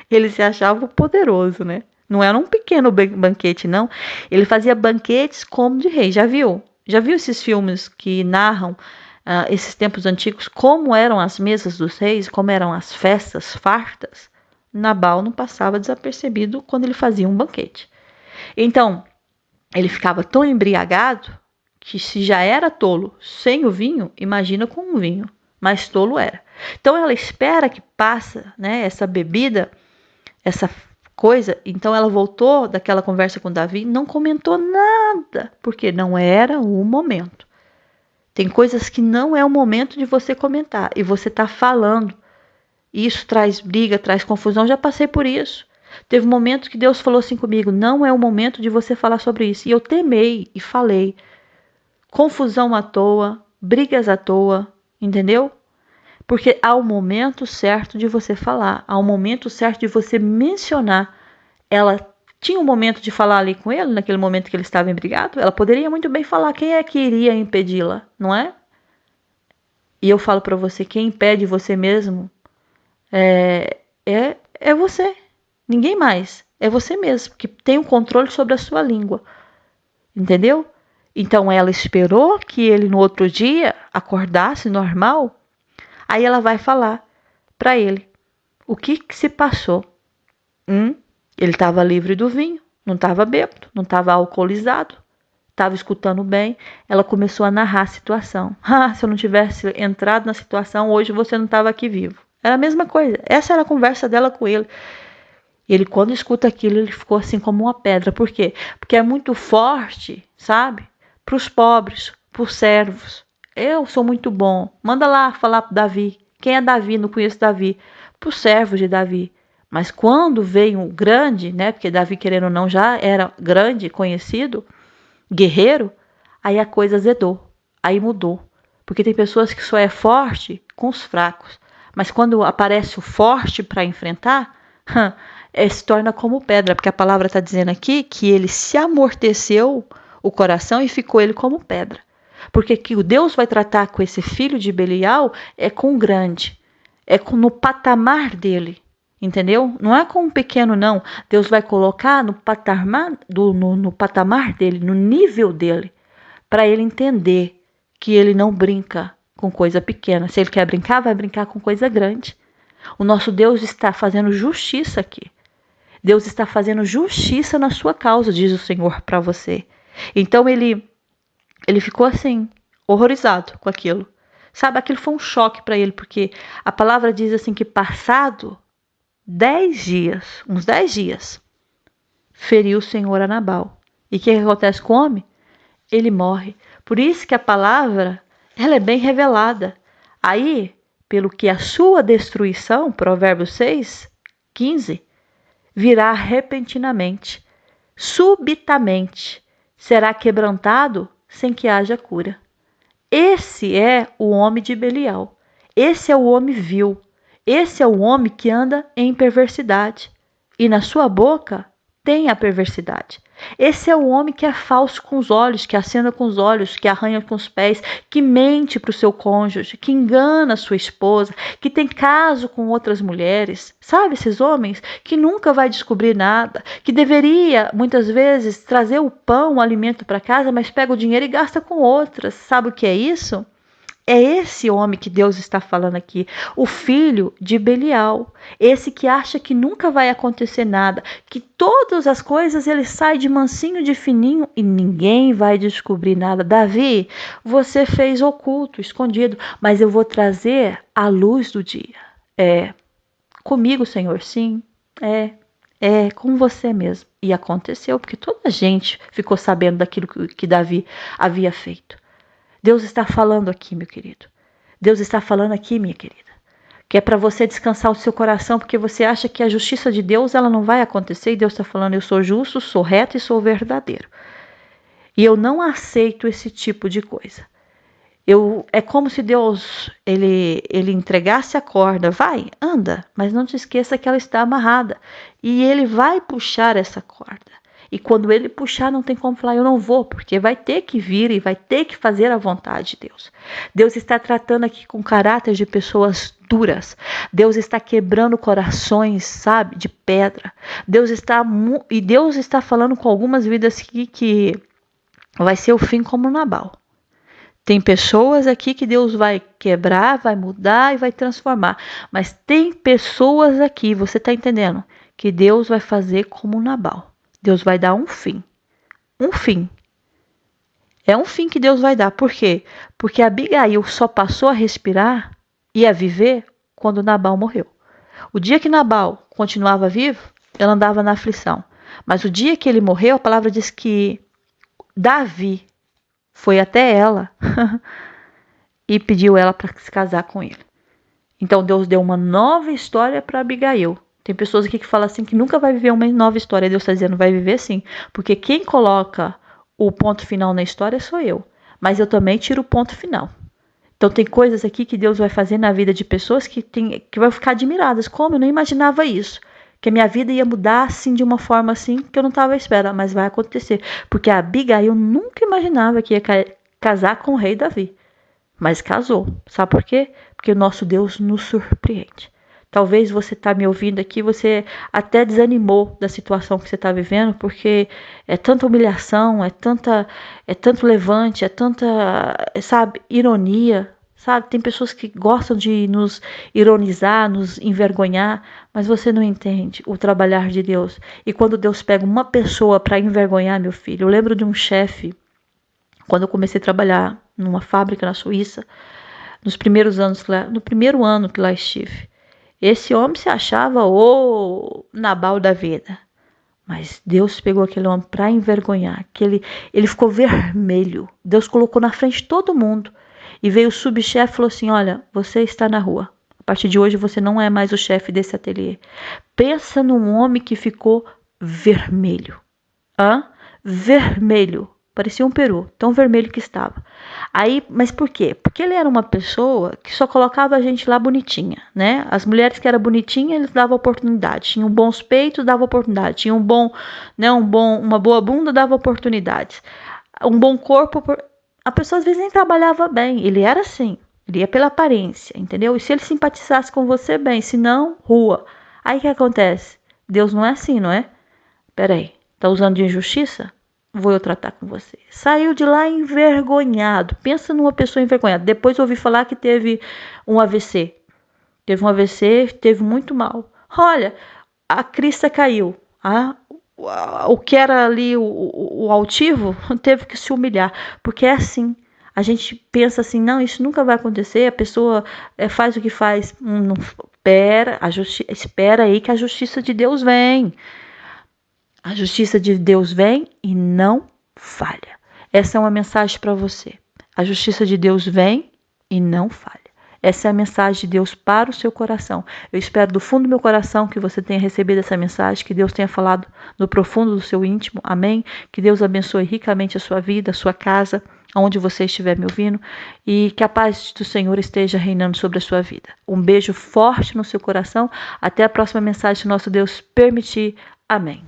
Ele se achava poderoso, né? Não era um pequeno banquete, não. Ele fazia banquetes como de rei. Já viu? Já viu esses filmes que narram esses tempos antigos? Como eram as mesas dos reis? Como eram as festas fartas? Nabal não passava desapercebido quando ele fazia um banquete. Então, ele ficava tão embriagado que se já era tolo sem o vinho, imagina com um vinho. Mas tolo era. Então, ela espera que passa, né, essa bebida, essa coisa. Então ela voltou daquela conversa com Davi, não comentou nada, porque não era o momento. Tem coisas que não é o momento de você comentar e você está falando. Isso traz briga, traz confusão. Já passei por isso. Teve um momento que Deus falou assim comigo, não é o momento de você falar sobre isso. E eu temei e falei. Confusão à toa, brigas à toa, entendeu? Porque há o momento certo de você falar, há o momento certo de você mencionar. Ela tinha um momento de falar ali com ele, naquele momento que ele estava embrigado. Ela poderia muito bem falar, quem é que iria impedi-la, não é? E eu falo para você, quem impede você mesmo é você. Ninguém mais. É você mesmo, que tem o controle sobre a sua língua. Entendeu? Então ela esperou que ele no outro dia acordasse normal. Aí ela vai falar para ele o que se passou. Ele estava livre do vinho, não estava bêbado, não estava alcoolizado, estava escutando bem. Ela começou a narrar a situação. Se eu não tivesse entrado na situação, hoje você não estava aqui vivo. Era a mesma coisa. Essa era a conversa dela com ele. Ele, quando escuta aquilo, ele ficou assim como uma pedra. Por quê? Porque é muito forte, sabe? Para os pobres, para os servos. Eu sou muito bom. Manda lá falar para Davi. Quem é Davi? Não conheço Davi. Para os servos de Davi. Mas quando veio um grande, né? Porque Davi, querendo ou não, já era grande, conhecido, guerreiro, aí a coisa azedou. Aí mudou. Porque tem pessoas que só é forte com os fracos. Mas quando aparece o forte para enfrentar, se torna como pedra, porque a palavra está dizendo aqui que ele se amorteceu o coração e ficou ele como pedra. Porque que o Deus vai tratar com esse filho de Belial é com o grande, no patamar dele, entendeu? Não é com um pequeno, não. Deus vai colocar no patamar, no patamar dele, no nível dele, para ele entender que ele não brinca com coisa pequena. Se ele quer brincar, vai brincar com coisa grande. O nosso Deus está fazendo justiça aqui. Deus está fazendo justiça na sua causa, diz o Senhor para você. Então ele ficou assim, horrorizado com aquilo. Sabe, aquilo foi um choque para ele, porque a palavra diz assim que passado 10 dias, uns 10 dias, feriu o Senhor a Nabal. E o que acontece com o homem? Ele morre. Por isso que a palavra, ela é bem revelada. Aí, pelo que a sua destruição, Provérbios 6, 15, virá repentinamente, subitamente, será quebrantado sem que haja cura. Esse é o homem de Belial. Esse é o homem vil. Esse é o homem que anda em perversidade. E na sua boca tem a perversidade. Esse é o homem que é falso com os olhos, que acena com os olhos, que arranha com os pés, que mente para o seu cônjuge, que engana a sua esposa, que tem caso com outras mulheres. Sabe esses homens que nunca vai descobrir nada, que deveria muitas vezes trazer o pão, o alimento para casa, mas pega o dinheiro e gasta com outras. Sabe o que é isso? É esse homem que Deus está falando aqui, o filho de Belial, esse que acha que nunca vai acontecer nada, que todas as coisas ele sai de mansinho, de fininho e ninguém vai descobrir nada. Davi, você fez oculto, escondido, mas eu vou trazer a luz do dia. Comigo, Senhor, sim, com você mesmo. E aconteceu, porque toda a gente ficou sabendo daquilo que Davi havia feito. Deus está falando aqui, meu querido. Deus está falando aqui, minha querida. Que é para você descansar o seu coração, porque você acha que a justiça de Deus ela não vai acontecer. E Deus está falando, eu sou justo, sou reto e sou verdadeiro. E eu não aceito esse tipo de coisa. É como se Deus ele entregasse a corda. Vai, anda, mas não te esqueça que ela está amarrada. E ele vai puxar essa corda. E quando ele puxar, não tem como falar, eu não vou, porque vai ter que vir e vai ter que fazer a vontade de Deus. Deus está tratando aqui com caráter de pessoas duras. Deus está quebrando corações, sabe, de pedra. Deus está falando com algumas vidas aqui que vai ser o fim como Nabal. Tem pessoas aqui que Deus vai quebrar, vai mudar e vai transformar. Mas tem pessoas aqui, você está entendendo, que Deus vai fazer como Nabal. Deus vai dar um fim. Um fim. É um fim que Deus vai dar. Por quê? Porque Abigail só passou a respirar e a viver quando Nabal morreu. O dia que Nabal continuava vivo, ela andava na aflição. Mas o dia que ele morreu, a palavra diz que Davi foi até ela e pediu ela para se casar com ele. Então Deus deu uma nova história para Abigail. Tem pessoas aqui que falam assim que nunca vai viver uma nova história. Deus está dizendo vai viver sim. Porque quem coloca o ponto final na história sou eu. Mas eu também tiro o ponto final. Então tem coisas aqui que Deus vai fazer na vida de pessoas que vão ficar admiradas. Como? Eu não imaginava isso. Que a minha vida ia mudar assim de uma forma assim que eu não estava à espera, mas vai acontecer. Porque a Abigail nunca imaginava que ia casar com o rei Davi. Mas casou. Sabe por quê? Porque o nosso Deus nos surpreende. Talvez você está me ouvindo aqui, você até desanimou da situação que você está vivendo, porque é tanta humilhação, é tanto levante, é tanta, sabe, ironia, sabe? Tem pessoas que gostam de nos ironizar, nos envergonhar, mas você não entende o trabalhar de Deus. E quando Deus pega uma pessoa para envergonhar, meu filho, eu lembro de um chefe, quando eu comecei a trabalhar numa fábrica na Suíça, no primeiro ano que lá estive. Esse homem se achava o Nabal da vida. Mas Deus pegou aquele homem para envergonhar. Ele ficou vermelho. Deus colocou na frente de todo mundo. E veio o subchefe e falou assim, olha, você está na rua. A partir de hoje você não é mais o chefe desse ateliê. Pensa num homem que ficou vermelho. Vermelho. Parecia um peru, tão vermelho que estava. Aí, mas por quê? Porque ele era uma pessoa que só colocava a gente lá bonitinha, né? As mulheres que eram bonitinhas, eles davam oportunidade. Tinham bons peitos, dava oportunidade. Tinham uma boa bunda, dava oportunidades. Um bom corpo, a pessoa às vezes nem trabalhava bem. Ele era assim, ele ia pela aparência, entendeu? E se ele simpatizasse com você, bem, se não, rua. Aí o que acontece? Deus não é assim, não é? Peraí, tá usando de injustiça? Vou eu tratar com você. Saiu de lá envergonhado. Pensa numa pessoa envergonhada. Depois eu ouvi falar que teve um AVC. Teve um AVC, teve muito mal. Olha, a crista caiu. O que era ali o altivo teve que se humilhar. Porque é assim. A gente pensa assim, não, isso nunca vai acontecer. A pessoa faz o que faz. Não, espera aí que a justiça de Deus vem. A justiça de Deus vem e não falha. Essa é uma mensagem para você. A justiça de Deus vem e não falha. Essa é a mensagem de Deus para o seu coração. Eu espero do fundo do meu coração que você tenha recebido essa mensagem, que Deus tenha falado no profundo do seu íntimo. Amém? Que Deus abençoe ricamente a sua vida, a sua casa, aonde você estiver me ouvindo, e que a paz do Senhor esteja reinando sobre a sua vida. Um beijo forte no seu coração. Até a próxima mensagem, se nosso Deus permitir. Amém.